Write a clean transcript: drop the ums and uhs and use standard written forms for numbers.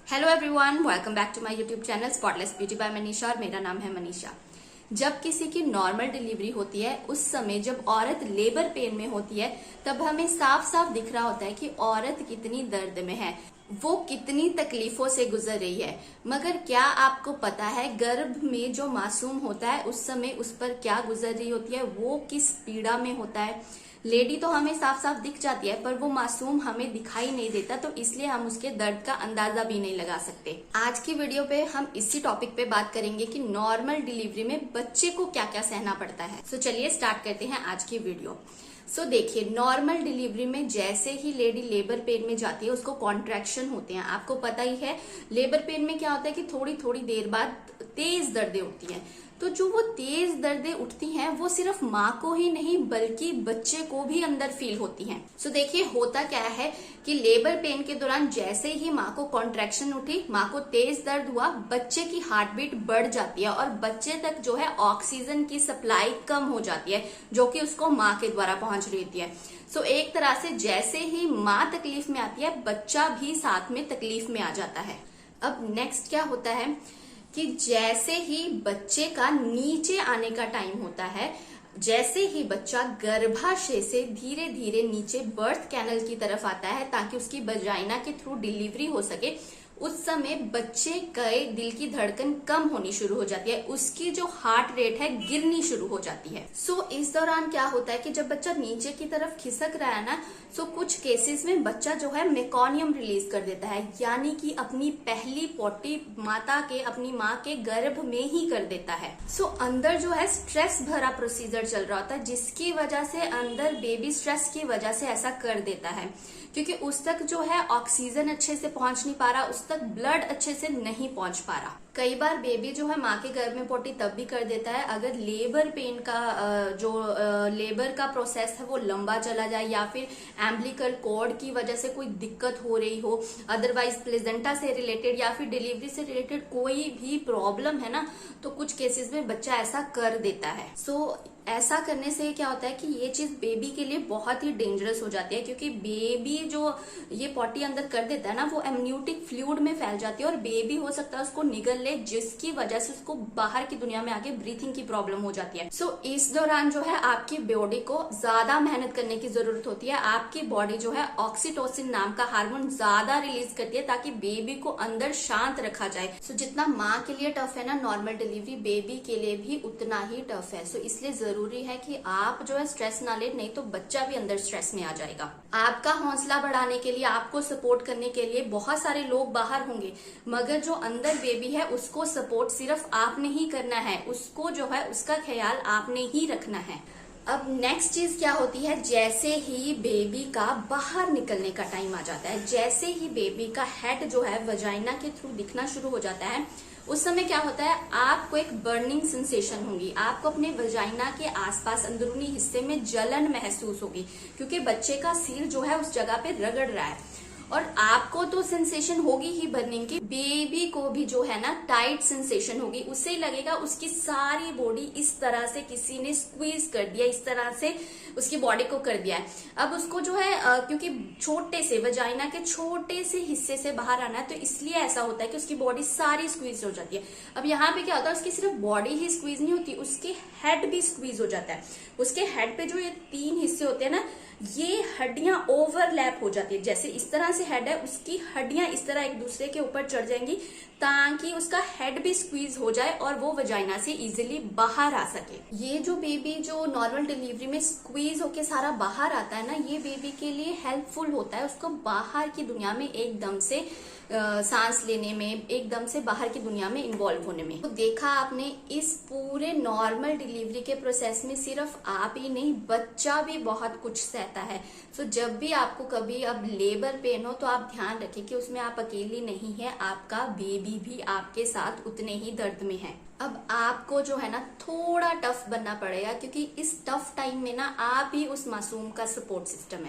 Hello everyone, welcome back to my YouTube channel spotless beauty by Manisha और मेरा नाम है मनीषा। जब किसी की नॉर्मल डिलीवरी होती है उस समय जब औरत लेबर पेन में होती है तब हमें साफ साफ दिख रहा होता है कि औरत कितनी दर्द में है, वो कितनी तकलीफों से गुजर रही है। मगर क्या आपको पता है गर्भ में जो मासूम होता है उस समय उस पर क्या गुजर रही होती है, वो किस पीड़ा में होता है। लेडी तो हमें साफ साफ दिख जाती है पर वो मासूम हमें दिखाई नहीं देता, तो इसलिए हम उसके दर्द का अंदाजा भी नहीं लगा सकते। आज की वीडियो पे हम इसी टॉपिक पे बात करेंगे कि नॉर्मल डिलीवरी में बच्चे को क्या क्या सहना पड़ता है। सो चलिए स्टार्ट करते हैं आज की वीडियो। सो देखिए, नॉर्मल डिलीवरी में जैसे ही लेडी लेबर पेन में जाती है उसको कॉन्ट्रैक्शन होते हैं। आपको पता ही है लेबर पेन में क्या होता है कि थोड़ी थोड़ी देर बाद तेज दर्दें उठती हैं। तो जो वो तेज दर्दें उठती हैं वो सिर्फ माँ को ही नहीं बल्कि बच्चे को भी अंदर फील होती हैं। सो देखिए, होता क्या है कि लेबर पेन के दौरान जैसे ही माँ को कॉन्ट्रैक्शन उठी, माँ को तेज दर्द हुआ, बच्चे की हार्ट बीट बढ़ जाती है और बच्चे तक जो है ऑक्सीजन की सप्लाई कम हो जाती है जो कि उसको माँ के द्वारा पहुंच रही होती है। सो एक तरह से जैसे ही माँ तकलीफ में आती है बच्चा भी साथ में तकलीफ में आ जाता है। अब नेक्स्ट क्या होता है कि जैसे ही बच्चे का नीचे आने का टाइम होता है, जैसे ही बच्चा गर्भाशय से धीरे धीरे नीचे बर्थ कैनल की तरफ आता है ताकि उसकी वजाइना के थ्रू डिलीवरी हो सके, उस समय बच्चे के दिल की धड़कन कम होनी शुरू हो जाती है, उसकी जो हार्ट रेट है गिरनी शुरू हो जाती है। सो इस दौरान क्या होता है कि जब बच्चा नीचे की तरफ खिसक रहा है ना, सो कुछ केसेस में बच्चा जो है मेकोनियम रिलीज कर देता है, यानी कि अपनी पहली पोटी अपनी माँ के गर्भ में ही कर देता है। सो अंदर जो है स्ट्रेस भरा प्रोसीजर चल रहा होता है जिसकी वजह से अंदर बेबी स्ट्रेस की वजह से ऐसा कर देता है, क्योंकि उस तक जो है ऑक्सीजन अच्छे से पहुंच नहीं पा रहा, उस तक ब्लड अच्छे से नहीं पहुंच पा रहा। कई बार बेबी जो है माँ के गर्भ में पोटी तब भी कर देता है अगर लेबर पेन का जो लेबर का प्रोसेस है वो लंबा चला जाए या फिर एम्बिलिकल कॉर्ड की वजह से कोई दिक्कत हो रही हो, अदरवाइज प्लेजेंटा से रिलेटेड या फिर डिलीवरी से रिलेटेड कोई भी प्रॉब्लम है ना, तो कुछ केसेस में बच्चा ऐसा कर देता है। सो ऐसा करने से क्या होता है कि ये चीज बेबी के लिए बहुत ही डेंजरस हो जाती है, क्योंकि बेबी जो ये पोटी अंदर कर देता है ना वो एमनियोटिक फ्लूइड में फैल जाती है और बेबी हो सकता है उसको निगल ले, जिसकी वजह से उसको बाहर की दुनिया में आके ब्रीथिंग की प्रॉब्लम हो जाती है। सो इस दौरान जो है आपकी बॉडी को ज्यादा मेहनत करने की जरूरत होती है। आपकी बॉडी जो है ऑक्सीटोसिन नाम का हार्मोन ज्यादा रिलीज करती है ताकि बेबी को अंदर शांत रखा जाए। सो जितना माँ के लिए टफ है ना नॉर्मल डिलीवरी, बेबी के लिए भी उतना ही टफ है। सो इसलिए जरूरी है कि आप जो है स्ट्रेस ना ले, नहीं तो बच्चा भी अंदर स्ट्रेस में आ जाएगा। आपका हौसला बढ़ाने के लिए, आपको सपोर्ट करने के लिए बहुत सारे लोग बाहर होंगे, मगर जो अंदर बेबी है उसको सपोर्ट सिर्फ आपने ही करना है, उसको जो है उसका ख्याल आपने ही रखना है। अब नेक्स्ट चीज क्या होती है, जैसे ही बेबी का बाहर निकलने का टाइम आ जाता है, जैसे ही बेबी का हेड जो है वजाइना के थ्रू दिखना शुरू हो जाता है, उस समय क्या होता है आपको एक बर्निंग सेंसेशन होगी। आपको अपने वजाइना के आसपास अंदरूनी हिस्से में जलन महसूस होगी, क्योंकि बच्चे का सिर जो है उस जगह पे रगड़ रहा है और आपको तो सेंसेशन होगी ही बर्निंग की, बेबी को भी जो है ना टाइट सेंसेशन होगी। उसे लगेगा उसकी सारी बॉडी इस तरह से किसी ने स्क्वीज कर दिया, इस तरह से उसकी बॉडी को कर दिया है। अब उसको जो है क्योंकि छोटे से वजाइना के छोटे से हिस्से से बाहर आना है, तो इसलिए ऐसा होता है कि उसकी बॉडी सारी स्क्वीज हो जाती है। अब यहाँ पे क्या होता है, उसकी सिर्फ बॉडी ही स्क्वीज नहीं होती, उसके हेड भी स्क्वीज हो जाता है। उसके हेड पे जो ये तीन हिस्से होते हैं ना, ये हड्डियां ओवरलैप हो जाती है। जैसे इस तरह से हेड है, उसकी हड्डियां इस तरह एक दूसरे के ऊपर चढ़ जाएंगी ताकि उसका हेड भी स्क्वीज हो जाए और वो वजाइना से इजीली बाहर आ सके। ये जो बेबी जो नॉर्मल डिलीवरी में स्क्वीज होके सारा बाहर आता है ना, ये बेबी के लिए हेल्पफुल होता है, उसको बाहर की दुनिया में एकदम से सांस लेने में, एकदम से बाहर की दुनिया में इन्वॉल्व होने में। तो देखा आपने, इस पूरे नॉर्मल डिलीवरी के प्रोसेस में सिर्फ आप ही नहीं बच्चा भी बहुत कुछ सहता है। तो जब भी आपको कभी अब लेबर पेन हो तो आप ध्यान रखें कि उसमें आप अकेली नहीं है, आपका बेबी भी आपके साथ उतने ही दर्द में है। अब आपको जो है ना थोड़ा टफ बनना पड़ेगा, क्योंकि इस टफ टाइम में ना आप ही उस मासूम का सपोर्ट सिस्टम है।